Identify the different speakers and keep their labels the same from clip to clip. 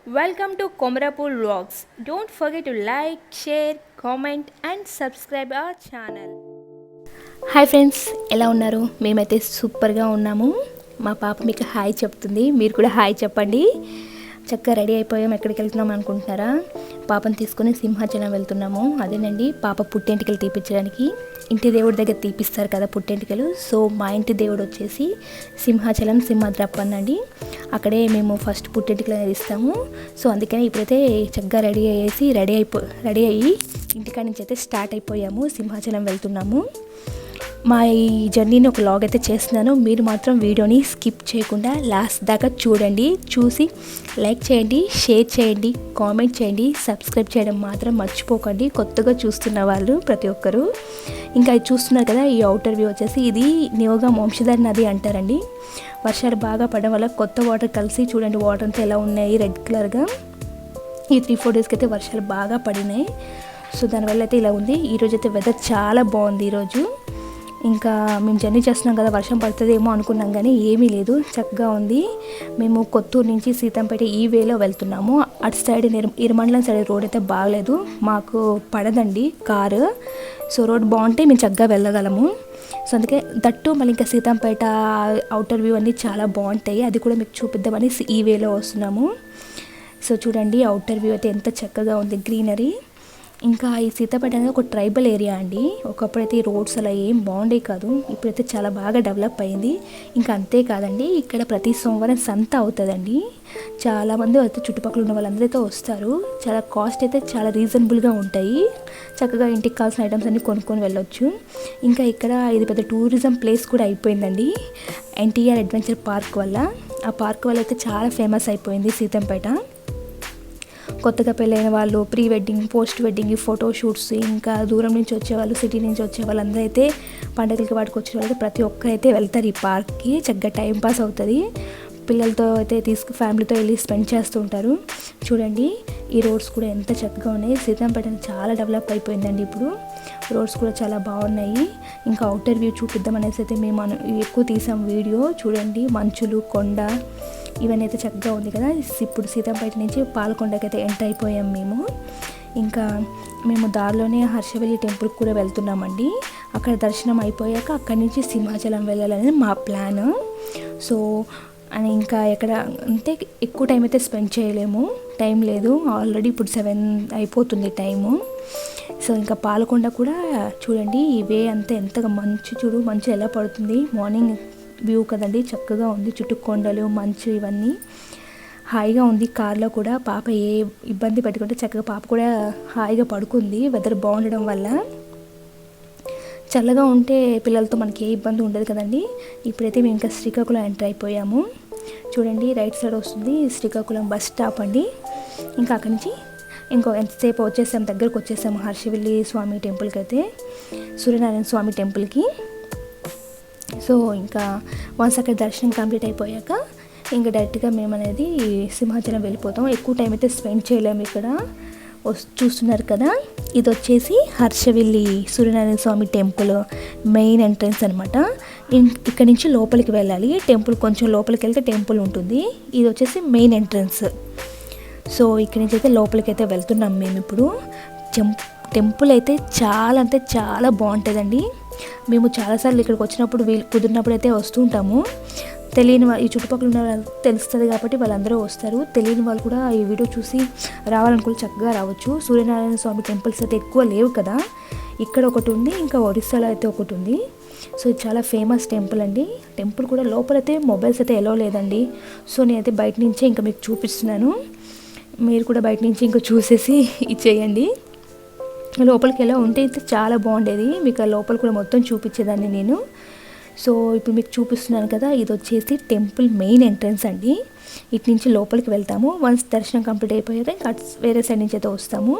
Speaker 1: Welcome to Komrapur Vlogs. Don't forget to like, share, comment and subscribe our channel. Hi friends, ఎలా ఉన్నారు? మేమైతే సూపర్గా ఉన్నాము. మా పాప మీకు హాయ్ చెప్తుంది, మీరు కూడా హాయ్ చెప్పండి. చక్కగా రెడీ అయిపోయాం. ఎక్కడికి వెళ్తున్నాం అనుకుంటున్నారా? పాపను తీసుకొని సింహాచలం వెళ్తున్నాము. అదేనండి, పాప పుట్టెంటికలు తీపించడానికి. ఇంటి దేవుడి దగ్గర తీపిస్తారు కదా పుట్టెంటికలు. సో మా ఇంటి దేవుడు వచ్చేసి సింహాచలం సింహాద్రప్పన్ అండి. అక్కడే మేము ఫస్ట్ పుట్టెంటికలు అనేది ఇస్తాము. సో అందుకని ఇప్పుడైతే చక్కగా రెడీ అయ్యి ఇంటికాడ నుంచి అయితే స్టార్ట్ అయిపోయాము. సింహాచలం వెళ్తున్నాము. మా ఈ జర్నీని ఒక లాగ్ అయితే చేస్తున్నాను. మీరు మాత్రం వీడియోని స్కిప్ చేయకుండా లాస్ట్ దాకా చూడండి. చూసి లైక్ చేయండి, షేర్ చేయండి, కామెంట్ చేయండి, సబ్స్క్రైబ్ చేయడం మాత్రం మర్చిపోకండి. కొత్తగా చూస్తున్న వాళ్ళు ప్రతి ఒక్కరు. ఇంకా ఇది చూస్తున్నారు కదా, ఈ అవుటర్ వ్యూ వచ్చేసి ఇది న్యూగా వంశధార నది అంటారండి. వర్షాలు బాగా పడడం వల్ల కొత్త వాటర్ కలిసి చూడండి, వాటర్ అంతా ఎలా ఉన్నాయి రెడ్ కలర్గా. ఈ 3-4 డేస్కి అయితే వర్షాలు బాగా పడినాయి. సో దానివల్ల అయితే ఇలా ఉంది. ఈరోజు అయితే వెదర్ చాలా బాగుంది. ఈరోజు ఇంకా మేము జర్నీ చేస్తున్నాం కదా, వర్షం పడుతుందేమో అనుకున్నాం కానీ ఏమీ లేదు, చక్కగా ఉంది. మేము కొత్తూరు నుంచి సీతంపేట ఈ వేలో వెళ్తున్నాము. అటు సైడ్ ఇరుమండలం సైడ్ రోడ్ అయితే బాగలేదు, మాకు పడదండి కారు. సో రోడ్ బాగుంటే మేము చక్కగా వెళ్ళగలము. సో అందుకే దట్టు మళ్ళీ ఇంకా సీతంపేట అవుటర్ వ్యూ అన్నీ చాలా బాగుంటాయి. అది కూడా మీకు చూపిద్దామని ఈ వేలో వస్తున్నాము. సో చూడండి, అవుటర్ వ్యూ అయితే ఎంత చక్కగా ఉంది, గ్రీనరీ. ఇంకా ఈ సీతాపేట అనేది ఒక ట్రైబల్ ఏరియా అండి. ఒకప్పుడైతే ఈ రోడ్స్ అలా ఏం బాగుండే కాదు, ఇప్పుడైతే చాలా బాగా డెవలప్ అయింది. ఇంకా అంతేకాదండి, ఇక్కడ ప్రతి సోమవారం సంత అవుతుందండి. చాలామంది అయితే చుట్టుపక్కల ఉన్న వాళ్ళందరూ అయితే వస్తారు. చాలా కాస్ట్ అయితే చాలా రీజనబుల్గా ఉంటాయి. చక్కగా ఇంటికి కావాల్సిన ఐటమ్స్ అన్నీ కొనుక్కొని వెళ్ళొచ్చు. ఇంకా ఇక్కడ ఇది పెద్ద టూరిజం ప్లేస్ కూడా అయిపోయిందండి, ఎన్టీఆర్ అడ్వెంచర్ పార్క్ వల్ల. ఆ పార్క్ వల్ల అయితే చాలా ఫేమస్ అయిపోయింది సీతంపేట. కొత్తగా పెళ్ళైన వాళ్ళు, pre wedding, post wedding photoshoots, ఇంకా దూరం నుంచి వచ్చేవాళ్ళు, సిటీ నుంచి వచ్చే వాళ్ళందరూ అయితే పండుగలకి వాటికి వచ్చే వాళ్ళు ప్రతి ఒక్కరైతే వెళ్తారు ఈ పార్క్కి. చక్కగా టైం పాస్ అవుతుంది. పిల్లలతో అయితే ఫ్యామిలీతో వెళ్ళి స్పెండ్ చేస్తుంటారు. చూడండి, ఈ రోడ్స్ కూడా ఎంత చక్కగా ఉన్నాయి. సీతంపేట చాలా డెవలప్ అయిపోయిందండి ఇప్పుడు. రోడ్స్ కూడా చాలా బాగున్నాయి. ఇంకా అవుటర్ వ్యూ చూపిద్దాం అనేసి అయితే మేము ఎక్కువ తీసాం వీడియో. చూడండి, మంచులు, కొండ ఇవన్నీ అయితే చక్కగా ఉంది కదా. ఇప్పుడు సీతంపేట నుంచి పాలకొండకి అయితే ఎంటర్ అయిపోయాం మేము. ఇంకా మేము దారిలోనే హర్షవల్లి టెంపుల్కి కూడా వెళ్తున్నామండి. అక్కడ దర్శనం అయిపోయాక అక్కడి నుంచి సింహాచలం వెళ్ళాలనేది మా ప్లాన్. సో అని ఇంకా ఎక్కడ అంటే ఎక్కువ టైం అయితే స్పెండ్ చేయలేము, టైం లేదు. ఆల్రెడీ ఇప్పుడు 7 అయిపోతుంది టైము. సో ఇంకా పాలకొండ కూడా చూడండి, ఇవే అంతా ఎంతగా మంచు ఎలా పడుతుంది. మార్నింగ్ వ్యూ కదండి, చక్కగా ఉంది. చుట్టూ కొండలు, మంచు ఇవన్నీ హాయిగా ఉంది. కార్లో కూడా పాప ఏ ఇబ్బంది పెట్టుకుంటే చక్కగా పాప కూడా హాయిగా పడుకుంది. వెదర్ బాగుండడం వల్ల. చల్లగా ఉంటే పిల్లలతో మనకి ఏ ఇబ్బంది ఉండదు కదండి. ఇప్పుడైతే మేము ఇంకా శ్రీకాకుళం ఎంటర్ అయిపోయాము. చూడండి, రైట్ సైడ్ వస్తుంది శ్రీకాకుళం బస్ స్టాప్ అండి. ఇంకా అక్కడి నుంచి ఎంతసేపు దగ్గరకు వచ్చేసాము హర్షవల్లి స్వామి టెంపుల్కి అయితే, సూర్యనారాయణ స్వామి టెంపుల్కి. సో ఇంకా వన్స్ అక్కడ దర్శనం కంప్లీట్ అయిపోయాక ఇంకా డైరెక్ట్గా మేము అనేది సింహాచలం వెళ్ళిపోతాం. ఎక్కువ టైం అయితే స్పెండ్ చేయలేము ఇక్కడ. చూస్తున్నారు కదా, ఇది వచ్చేసి Harshavalli Suryanarayana Swamy temple main entrance అనమాట. ఇక్కడ నుంచి లోపలికి వెళ్ళాలి. టెంపుల్ కొంచెం లోపలికి వెళ్తే టెంపుల్ ఉంటుంది. ఇది వచ్చేసి మెయిన్ ఎంట్రన్స్. సో ఇక్కడి నుంచి అయితే లోపలికి అయితే వెళ్తున్నాం మేము ఇప్పుడు. టెంపుల్ అయితే చాలా బాగుంటుందండి. మేము చాలాసార్లు ఇక్కడికి వచ్చినప్పుడు కుదిరినప్పుడు అయితే వస్తూ ఉంటాము. తెలియని ఈ చుట్టుపక్కల ఉన్న వాళ్ళు తెలుస్తుంది కాబట్టి వాళ్ళందరూ వస్తారు. తెలియని వాళ్ళు కూడా ఈ వీడియో చూసి రావాలనుకుని చక్కగా రావచ్చు. సూర్యనారాయణ స్వామి టెంపుల్స్ అయితే ఎక్కువ లేవు కదా, ఇక్కడ ఒకటి ఉంది, ఇంకా ఒరిస్సాలో అయితే ఒకటి ఉంది. సో ఇది చాలా ఫేమస్ టెంపుల్ అండి. టెంపుల్ కూడా లోపలైతే మొబైల్స్ అయితే ఎలో లేదండి. సో నేనైతే బయట నుంచే ఇంకా మీకు చూపిస్తున్నాను. మీరు కూడా బయట నుంచి ఇంకా చూసేసి ఇచ్చేయండి. లోపలికి ఎలా ఉంటే అయితే చాలా బాగుండేది. మీకు ఆ లోపల కూడా మొత్తం చూపించేదాన్ని నేను. సో ఇప్పుడు మీకు చూపిస్తున్నాను కదా, ఇది వచ్చేసి టెంపుల్ మెయిన్ ఎంట్రన్స్ అండి. ఇటు నుంచి లోపలికి వెళ్తాము. వన్స్ దర్శనం కంప్లీట్ అయిపోయాక ఇంకా వేరే సైడ్ నుంచి అయితే వస్తాము.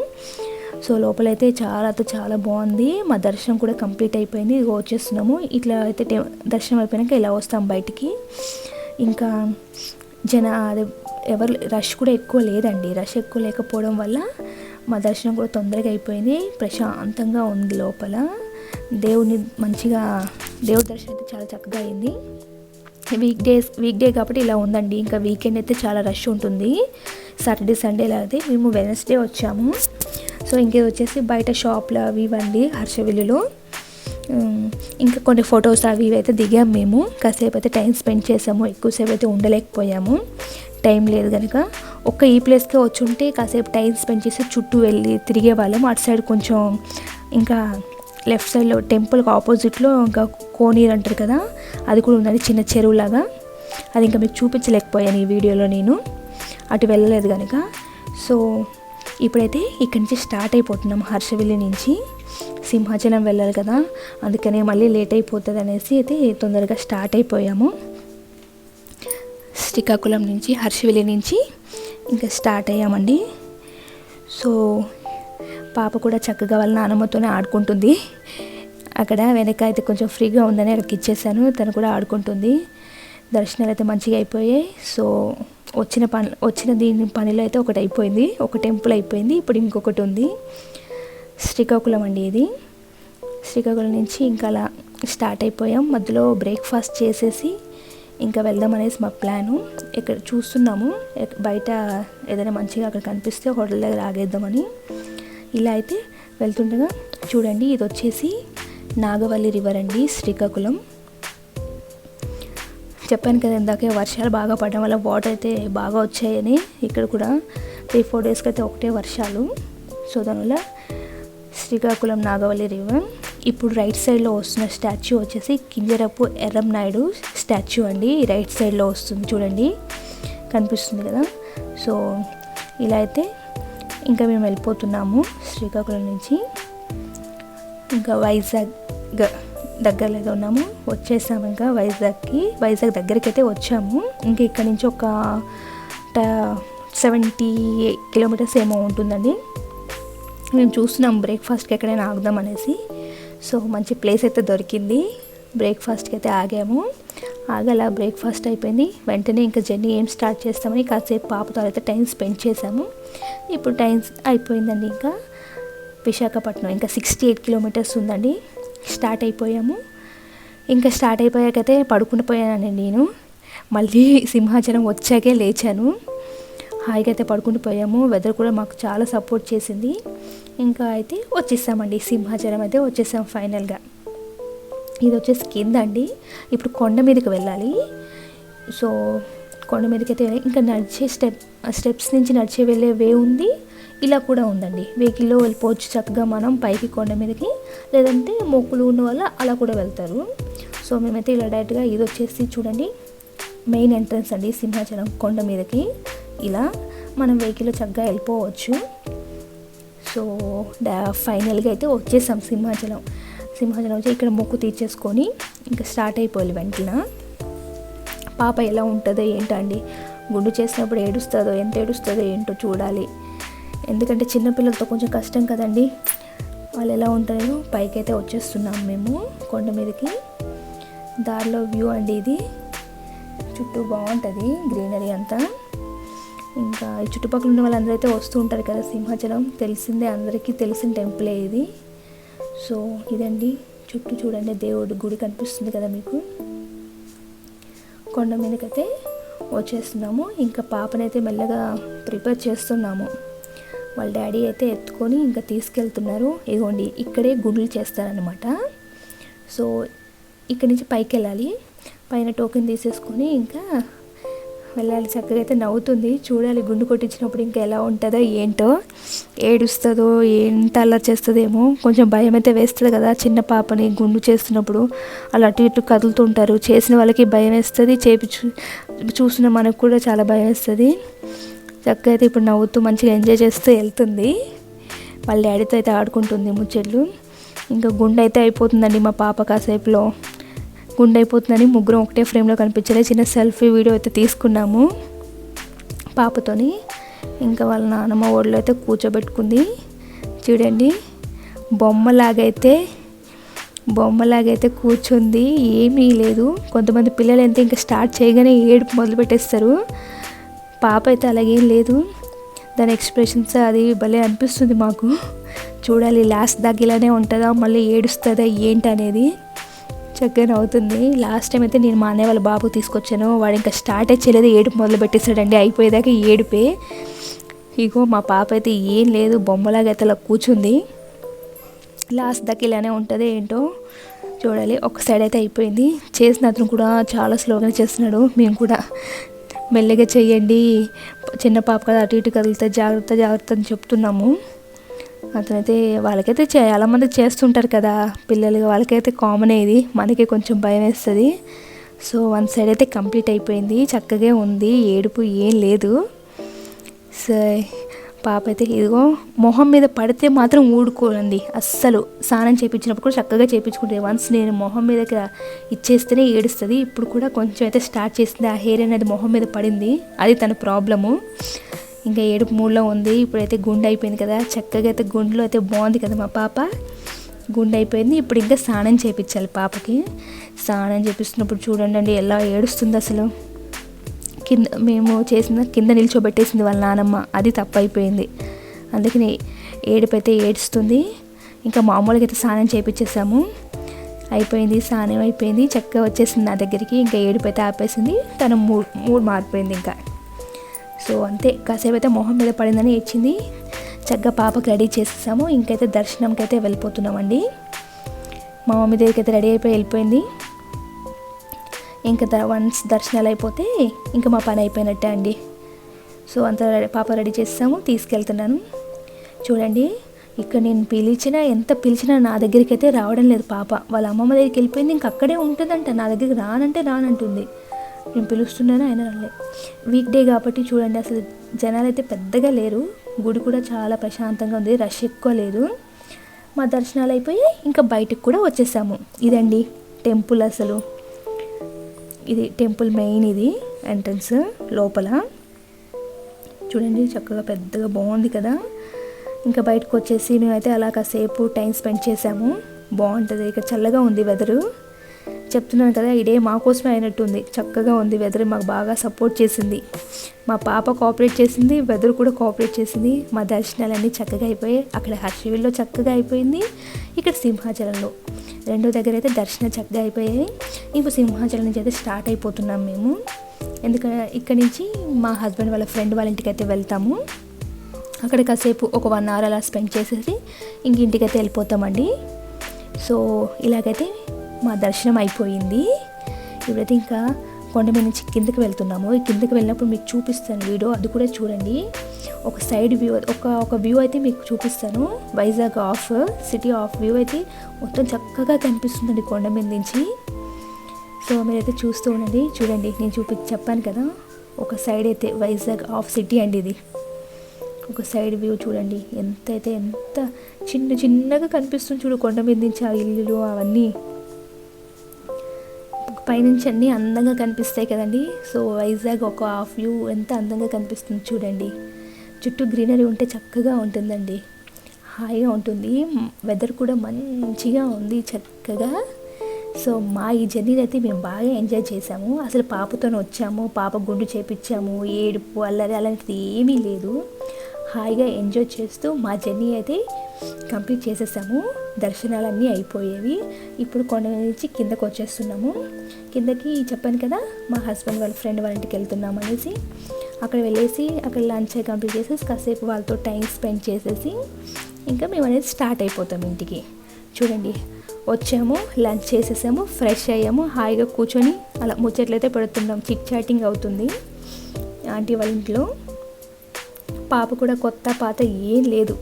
Speaker 1: సో లోపలైతే చాలా బాగుంది. మా దర్శనం కూడా కంప్లీట్ అయిపోయింది. ఇదిగో వచ్చేస్తున్నాము. ఇట్లా అయితే దర్శనం అయిపోయాక ఇలా వస్తాం బయటికి. ఇంకా ఎవరు రష్ కూడా ఎక్కువ లేదండి. రష్ ఎక్కువ లేకపోవడం వల్ల మా దర్శనం కూడా తొందరగా అయిపోయింది. ప్రశాంతంగా ఉంది లోపల. దేవుడి దర్శనం అయితే చాలా చక్కగా అయింది. వీక్ డే కాబట్టి ఇలా ఉందండి. ఇంకా వీకెండ్ అయితే చాలా రష్ ఉంటుంది. సాటర్డే సండే అయితే మేము వెనస్డే వచ్చాము. సో ఇంకేది వచ్చేసి బయట షాప్లో అవి ఇవ్వండి హర్షవిల్లులో. ఇంకా కొన్ని ఫొటోస్ అవి ఇవి అయితే దిగాం మేము. కాసేపు అయితే టైం స్పెండ్ చేసాము, ఎక్కువసేపు అయితే ఉండలేకపోయాము, టైం లేదు కనుక. ఈ ప్లేస్కే వచ్చి ఉంటే కాసేపు టైం స్పెండ్ చేసి చుట్టూ వెళ్ళి తిరిగే వాళ్ళం. అటు సైడ్ కొంచెం ఇంకా లెఫ్ట్ సైడ్లో టెంపుల్కి ఆపోజిట్లో ఇంకా కోనీరు అంటారు కదా, అది కూడా ఉందండి, చిన్న చెరువులాగా. అది ఇంకా మీకు చూపించలేకపోయాను ఈ వీడియోలో, నేను అటు వెళ్ళలేదు కనుక. సో ఇప్పుడైతే ఇక్కడి నుంచి స్టార్ట్ అయిపోతున్నాం. హర్షవిల్లి నుంచి సింహాచలం వెళ్ళాలి కదా, అందుకనే మళ్ళీ లేట్ అయిపోతుంది అనేసి అయితే తొందరగా స్టార్ట్ అయిపోయాము. శ్రీకాకుళం నుంచి హర్షవిల్లి నుంచి ఇంకా స్టార్ట్ అయ్యామండి. సో పాప కూడా చక్కగా వాళ్ళ నానమ్మతోనే ఆడుకుంటుంది. అక్కడ వెనక అయితే కొంచెం ఫ్రీగా ఉందని అక్కడికి ఇచ్చేసాను, తను కూడా ఆడుకుంటుంది. దర్శనాలు అయితే మంచిగా అయిపోయాయి. సో వచ్చిన దీని పనిలో అయితే ఒకటి అయిపోయింది, ఒక టెంపుల్ అయిపోయింది, ఇప్పుడు ఇంకొకటి ఉంది. శ్రీకాకుళం అండి ఇది. శ్రీకాకుళం నుంచి ఇంకా అలా స్టార్ట్ అయిపోయాం. మధ్యలో బ్రేక్ఫాస్ట్ చేసేసి ఇంకా వెళ్దాం అనేసి మా ప్లాను. ఇక్కడ చూస్తున్నాము బయట ఏదైనా మంచిగా అక్కడ కనిపిస్తే హోటల్ దగ్గర ఆగేద్దామని. ఇలా అయితే వెళ్తుండగా చూడండి, ఇది వచ్చేసి నాగవల్లి రివర్ అండి, శ్రీకాకుళం. చెప్పాను కదా ఇందాకే వర్షాలు బాగా పడడం వల్ల వాటర్ అయితే బాగా వచ్చాయని. ఇక్కడ కూడా 3-4 డేస్కి అయితే ఒకటే వర్షాలు. సో దానివల్ల శ్రీకాకుళం నాగవల్లి రివర్. ఇప్పుడు రైట్ సైడ్లో వస్తున్న స్టాచ్యూ వచ్చేసి కింజరపు ఎర్రంనాయుడు స్టాచ్యూ అండి. రైట్ సైడ్లో వస్తుంది చూడండి, కనిపిస్తుంది కదా. సో ఇలా అయితే ఇంకా మేము వెళ్ళిపోతున్నాము శ్రీకాకుళం నుంచి. ఇంకా వైజాగ్ దగ్గరలో అయితే ఉన్నాము, వచ్చేసాము ఇంకా వైజాగ్ దగ్గరికి అయితే వచ్చాము. ఇంకా ఇక్కడ నుంచి ఒక 70 కిలోమీటర్స్ ఏమో ఉంటుందండి. మేము చూస్తున్నాం బ్రేక్ఫాస్ట్కి ఎక్కడైనా ఆగుదాం అనేసి. సో మంచి ప్లేస్ అయితే దొరికింది, బ్రేక్ఫాస్ట్కి అయితే ఆగాము. ఆగలా బ్రేక్ఫాస్ట్ అయిపోయింది, వెంటనే ఇంకా జర్నీ ఏం స్టార్ట్ చేస్తామని కాసేపు పాపతో అయితే టైం స్పెండ్ చేసాము. ఇప్పుడు టైం అయిపోయిందండి. ఇంకా విశాఖపట్నం ఇంకా 68 కిలోమీటర్స్ ఉందండి. స్టార్ట్ అయిపోయాము. ఇంకా స్టార్ట్ అయిపోయాకైతే పడుకుని పోయానండి నేను. మళ్ళీ సింహాచలం వచ్చాకే లేచాను. హాయిగా అయితే పడుకుని పోయాము. వెదర్ కూడా మాకు చాలా సపోర్ట్ చేసింది. ఇంకా అయితే వచ్చేసామండి, సింహాచలం అయితే వచ్చేసాం ఫైనల్గా. ఇది వచ్చేసి కింద అండి. ఇప్పుడు కొండ మీదకి వెళ్ళాలి. సో కొండ మీదకి అయితే ఇంకా నడిచే స్టెప్స్ నుంచి నడిచే వెళ్ళే వే ఉంది, ఇలా కూడా ఉందండి. వెహికల్లో వెళ్ళిపోవచ్చు చక్కగా మనం పైకి కొండ మీదకి, లేదంటే మొక్కులు ఉన్న వల్ల అలా కూడా వెళ్తారు. సో మేమైతే ఇలా డైరెక్ట్గా ఇది వచ్చేసి చూడండి మెయిన్ ఎంట్రన్స్ అండి సింహాచలం కొండ మీదకి. ఇలా మనం వెహికల్లో చక్కగా వెళ్ళిపోవచ్చు. సో ఫైనల్గా అయితే వచ్చేసాం సింహాచలం వచ్చి ఇక్కడ మొక్కు తీర్చేసుకొని ఇంకా స్టార్ట్ అయిపోవాలి వెంటనే. పాప ఎలా ఉంటుందో ఏంటండి, గుండు చేసినప్పుడు ఏడుస్తుందో ఎంత ఏడుస్తుందో ఏంటో చూడాలి. ఎందుకంటే చిన్నపిల్లలతో కొంచెం కష్టం కదండి, వాళ్ళు ఎలా ఉంటారో. పైకి అయితే వచ్చేస్తున్నాం మేము కొండ మీదకి. దారిలో వ్యూ అండి ఇది, చుట్టూ బాగుంటుంది గ్రీనరీ అంతా. ఇంకా ఈ చుట్టుపక్కల ఉన్న వాళ్ళందరూ అయితే వస్తూ ఉంటారు కదా, సింహాచలం తెలిసిందే, అందరికీ తెలిసిన టెంపులే ఇది. సో ఇదండి చుట్టూ చూడండి, దేవుడి గుడి కనిపిస్తుంది కదా మీకు. కొండ మీదకైతే వచ్చేస్తున్నాము. ఇంకా పాపనైతే మెల్లగా ప్రిపేర్ చేస్తున్నాము. వాళ్ళ డాడీ అయితే ఎత్తుకొని ఇంకా తీసుకెళ్తున్నారు. ఇదిగోండి ఇక్కడే గుండ్లు చేస్తారనమాట. సో ఇక్కడి నుంచి పైకి వెళ్ళాలి, పైన టోకెన్ తీసేసుకొని ఇంకా వెళ్ళాలి. చక్కగా అయితే నవ్వుతుంది, చూడాలి గుండు కొట్టించినప్పుడు ఇంకా ఎలా ఉంటుందో ఏంటో, ఏడుస్తుందో ఎంత అల్లరి చేస్తుందేమో. కొంచెం భయం అయితే వేస్తుంది కదా చిన్న పాపని గుండు చేస్తున్నప్పుడు, అలా అటు ఇటు కదులుతుంటారు. చేసిన వాళ్ళకి భయం వేస్తుంది, చూసిన మనకు కూడా చాలా భయం వేస్తుంది. చక్కగా అయితే ఇప్పుడు నవ్వుతూ మంచిగా ఎంజాయ్ చేస్తూ వెళ్తుంది. వాళ్ళ డాడీతో అయితే ఆడుకుంటుంది ముచ్చట్లు. ఇంకా గుండె అయితే అయిపోతుందండి మా పాప. కాసేపులో గుండె అయిపోతుందని ముగ్గురం ఒకటే ఫ్రేమ్లో కనిపించలే. చిన్న సెల్ఫీ వీడియో అయితే తీసుకున్నాము పాపతోని. ఇంకా వాళ్ళ నాన్నమ్మ ఒడిలో అయితే కూర్చోబెట్టుకుంది. చూడండి బొమ్మలాగైతే కూర్చుంది, ఏమీ లేదు. కొంతమంది పిల్లలు అయితే ఇంకా స్టార్ట్ చేయగానే ఏడుపు మొదలు పెట్టేస్తారు. పాప అయితే అలాగేం లేదు, దాని ఎక్స్ప్రెషన్స్ అది భలే అనిపిస్తుంది మాకు. చూడాలి లాస్ట్ దాకా ఇలానే ఉంటుందా, మళ్ళీ ఏడుస్తుందా ఏంటి అనేది. చక్కగా అవుతుంది. లాస్ట్ టైం అయితే నేను మా అన్నయ్య వాళ్ళ బాబు తీసుకొచ్చాను, వాడు ఇంకా స్టార్ట్ చేయలేదు, ఏడుపు మొదలు పెట్టేశాడండి. అయిపోయేదాకా ఏడుపే. ఇగో మా పాప అయితే ఏం లేదు, బొమ్మలాగా అయితే అలా కూర్చుంది. లాస్ట్ దాకా ఇలానే ఉంటుంది ఏంటో చూడాలి. ఒక సైడ్ అయితే అయిపోయింది. చేసిన అతను కూడా చాలా స్లోగానే చేస్తున్నాడు. మేము కూడా మెల్లగా చెయ్యండి, చిన్న పాప కదా అటు ఇటు కదిలితే జాగ్రత్త జాగ్రత్త అని చెప్తున్నాము. అతనైతే వాళ్ళకైతే చాలామంది చేస్తుంటారు కదా పిల్లలు, వాళ్ళకైతే కామన్ ఇది, మనకి కొంచెం భయం వేస్తుంది. సో వన్ సైడ్ అయితే కంప్లీట్ అయిపోయింది, చక్కగా ఉంది, ఏడుపు ఏం లేదు. సో పాప అయితే ఇదిగో మొహం మీద పడితే మాత్రం ఊడుకోనండి అస్సలు. స్నానం చేయించినప్పుడు కూడా చక్కగా చేయించుకుంటుంది. వన్స్ నేను మొహం మీదకి ఇచ్చేస్తేనే ఏడుస్తుంది. ఇప్పుడు కూడా కొంచెం అయితే స్టార్ట్ చేసింది, ఆ హెయిర్ అనేది మొహం మీద పడింది, అది తన ప్రాబ్లము. ఇంకా ఏడుపు మూడులో ఉంది. ఇప్పుడైతే గుండె అయిపోయింది కదా, చక్కగా అయితే గుండెలో అయితే బాగుంది కదా మా పాప, గుండె అయిపోయింది. ఇప్పుడు ఇంకా స్నానం చేయించాలి పాపకి. స్నానం చేపిస్తున్నప్పుడు చూడండి ఎలా ఏడుస్తుంది అసలు. కింద మేము చేసిన కింద నిల్చోబెట్టేసింది వాళ్ళ నానమ్మ, అది తప్పు అయిపోయింది. అందుకని ఏడుపు అయితే ఏడుస్తుంది. ఇంకా మామూలుగా అయితే స్నానం చేయించేసాము, అయిపోయింది, స్నానం అయిపోయింది, చక్కగా వచ్చేసింది నా దగ్గరికి. ఇంకా ఏడుపు అయితే ఆపేసింది, తన మూడ్ మారిపోయింది ఇంకా. సో అంతే, కాసేపు అయితే మొహం మీద పడిందని ఇచ్చింది. చక్కగా పాపకి రెడీ చేసేసాము. ఇంకైతే దర్శనంకి అయితే వెళ్ళిపోతున్నామండి. మా మమ్మీ దగ్గరికి అయితే రెడీ అయిపోయి వెళ్ళిపోయింది. ఇంకా వన్స్ దర్శనాలు అయిపోతే ఇంకా మా పని అయిపోయినట్టే అండి. సో అంత పాప రెడీ చేసాము, తీసుకెళ్తున్నాను. చూడండి ఇక్కడ నేను ఎంత పిలిచినా నా దగ్గరికి అయితే రావడం లేదు పాప. వాళ్ళ అమ్మమ్మ దగ్గరికి వెళ్ళిపోయింది, ఇంక అక్కడే ఉంటుందంట, నా దగ్గరికి రానంటుంది. నేను పిలుస్తున్నాను ఆయన రాలే. వీక్ డే కాబట్టి చూడండి అసలు జనాలు అయితే పెద్దగా లేరు, గుడి కూడా చాలా ప్రశాంతంగా ఉంది, రష్ ఎక్కువ లేదు. మా దర్శనాలు అయిపోయి ఇంకా బయటకు కూడా వచ్చేసాము. ఇదండి టెంపుల్, అసలు ఇది టెంపుల్ మెయిన్, ఇది ఎంట్రన్స్ లోపల చూడండి చక్కగా పెద్దగా బాగుంది కదా. ఇంకా బయటకు వచ్చేసి మేమైతే అలా కాసేపు టైం స్పెండ్ చేసాము. బాగుంటుంది, ఇక్కడ చల్లగా ఉంది వెదరు. చెప్తున్నాను కదా ఇదే మా కోసమే అయినట్టుంది, చక్కగా ఉంది వెదర్, మాకు బాగా సపోర్ట్ చేసింది. మా పాప కోఆపరేట్ చేసింది, వెదర్ కూడా కోఆపరేట్ చేసింది. మా దర్శనాలన్నీ చక్కగా అయిపోయాయి. అక్కడ హర్షవిల్లో చక్కగా అయిపోయింది, ఇక్కడ సింహాచలంలో రెండో దగ్గర అయితే దర్శనం చక్కగా అయిపోయాయి. ఇప్పుడు సింహాచలం నుంచి అయితే స్టార్ట్ అయిపోతున్నాం మేము. ఎందుకంటే ఇక్కడ నుంచి మా హస్బెండ్ వాళ్ళ ఫ్రెండ్ వాళ్ళ ఇంటికి అయితే వెళ్తాము. అక్కడ కాసేపు ఒక 1 hour అలా స్పెండ్ చేసేసి ఇంక ఇంటికైతే వెళ్ళిపోతామండి. సో ఇలాగైతే మా దర్శనం అయిపోయింది. ఇప్పుడైతే ఇంకా కొండ మీద నుంచి కిందకి వెళ్తున్నాము. ఈ కిందకి వెళ్ళినప్పుడు మీకు చూపిస్తాను వీడియో, అది కూడా చూడండి. ఒక సైడ్ వ్యూ, ఒక వ్యూ అయితే మీకు చూపిస్తాను. వైజాగ్ సిటీ ఆఫ్ వ్యూ అయితే మొత్తం చక్కగా కనిపిస్తుందండి కొండ మీద నుంచి. సో మీరైతే చూస్తూ ఉండండి. చూడండి నేను చెప్పాను కదా, ఒక సైడ్ అయితే వైజాగ్ సిటీ అండి ఇది. ఒక సైడ్ వ్యూ చూడండి, ఎంత చిన్నగా కనిపిస్తుంది చూడు కొండ మీద నుంచి ఆ ఇల్లులు అవన్నీ. పైనుంచి అన్నీ అందంగా కనిపిస్తాయి కదండి. సో వైజాగ్ ఒక వ్యూ ఎంత అందంగా కనిపిస్తుంది చూడండి. చుట్టూ గ్రీనరీ ఉంటే చక్కగా ఉంటుందండి, హాయిగా ఉంటుంది. వెదర్ కూడా మంచిగా ఉంది చక్కగా. సో మా ఈ జర్నీని అయితే మేము బాగా ఎంజాయ్ చేసాము. అసలు పాపతో వచ్చాము, పాప గుండు చేపించాము, ఏడుపు అల్లరి అలాంటిది ఏమీ లేదు. హాయిగా ఎంజాయ్ చేస్తూ మా జర్నీ అయితే కంప్లీట్ చేసేసాము. దర్శనాలన్నీ అయిపోయేవి. ఇప్పుడు కొండ నుంచి కిందకు వచ్చేస్తున్నాము. కిందకి చెప్పాను కదా మా హస్బెండ్ వాళ్ళ ఫ్రెండ్ వాళ్ళ ఇంటికి వెళ్తున్నాం అనేసి, అక్కడ వెళ్ళేసి అక్కడ లంచ్ కంప్లీట్ చేసేసి కాసేపు వాళ్ళతో టైం స్పెండ్ చేసేసి ఇంకా మేము అనేది స్టార్ట్ అయిపోతాం ఇంటికి. చూడండి వచ్చాము, లంచ్ చేసేసాము, ఫ్రెష్ అయ్యాము, హాయిగా కూర్చొని అలా ముచ్చట్లయితే పెడుతున్నాం. చిట్ చాటింగ్ అవుతుంది ఆంటీ వాళ్ళ ఇంట్లో. పాప కూడా కొత్త పాత ఏం లేదు,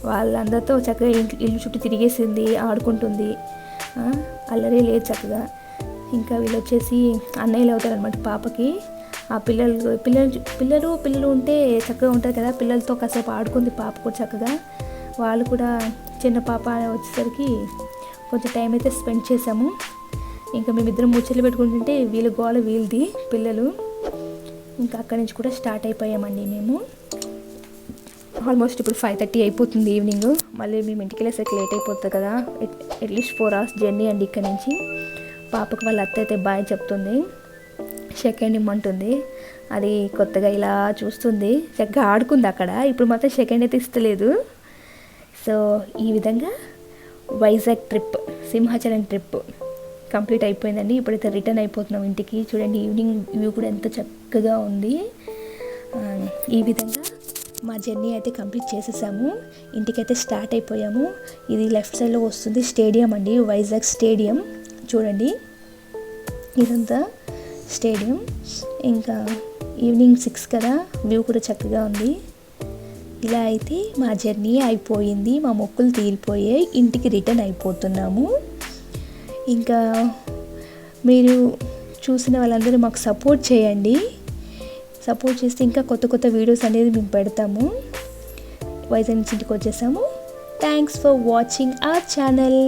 Speaker 1: వాళ్ళందరితో చక్కగా ఇల్లు చుట్టూ తిరిగేసింది, ఆడుకుంటుంది, అల్లరే లేదు చక్కగా. ఇంకా వీళ్ళు వచ్చేసి అన్నయ్యలు అవుతారనమాట పాపకి. ఆ పిల్లలు ఉంటే చక్కగా ఉంటారు కదా, పిల్లలతో కాసేపు ఆడుకుంది పాప కూడా చక్కగా. వాళ్ళు కూడా చిన్న పాప వచ్చేసరికి కొంచెం టైం అయితే స్పెండ్ చేసాము. ఇంకా మేమిద్దరం ముచ్చట్లు పెట్టుకుంటుంటే వీళ్ళ గోల వీళ్ళది పిల్లలు. ఇంకా అక్కడి నుంచి కూడా స్టార్ట్ అయిపోయామండి మేము. ఆల్మోస్ట్ ఇప్పుడు 5:30 అయిపోతుంది ఈవినింగ్. మళ్ళీ మేము ఇంటికి వెళ్ళేసరికి లేట్ అయిపోతుంది కదా, అట్లీస్ట్ 4 hours జర్నీ అండి ఇక్కడ నుంచి. పాపకు వాళ్ళ అత్త అయితే బాయ్ చెప్తుంది, సెకండ్ ఇమ్మంటుంది. అది కొత్తగా ఇలా చూస్తుంది, చక్కగా ఆడుకుంది అక్కడ. ఇప్పుడు మాత్రం సెకండ్ అయితే ఇస్తలేదు. సో ఈ విధంగా Vizag trip, Simhachalam trip complete అయిపోయిందండి. ఇప్పుడైతే రిటర్న్ అయిపోతున్నాం ఇంటికి. చూడండి ఈవినింగ్ వ్యూ కూడా ఎంత చక్కగా ఉంది. ఈ విధంగా మా జర్నీ అయితే కంప్లీట్ చేసేసాము. ఇంటికైతే స్టార్ట్ అయిపోయాము. ఇది లెఫ్ట్ సైడ్లో వస్తుంది స్టేడియం అండి, వైజాగ్ స్టేడియం. చూడండి ఇదంతా స్టేడియం. ఇంకా ఈవినింగ్ 6 కదా, వ్యూ కూడా చక్కగా ఉంది. ఇలా అయితే మా జర్నీ అయిపోయింది, మా మొక్కులు తీరిపోయాయి, ఇంటికి రిటర్న్ అయిపోతున్నాము. ఇంకా మీరు చూసిన వాళ్ళందరూ మాకు సపోర్ట్ చేయండి. సపోర్ట్ చేస్తే ఇంకా కొత్త కొత్త వీడియోస్ అనేది మేము పెడతాము. వైజాగ్ నుంచి ఇంటికి వచ్చేసాము. Thanks for watching our channel.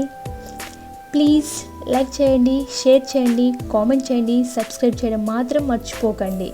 Speaker 1: Please like చేయండి, షేర్ చేయండి, కామెంట్ చేయండి, సబ్స్క్రైబ్ చేయడం మాత్రం మర్చిపోకండి.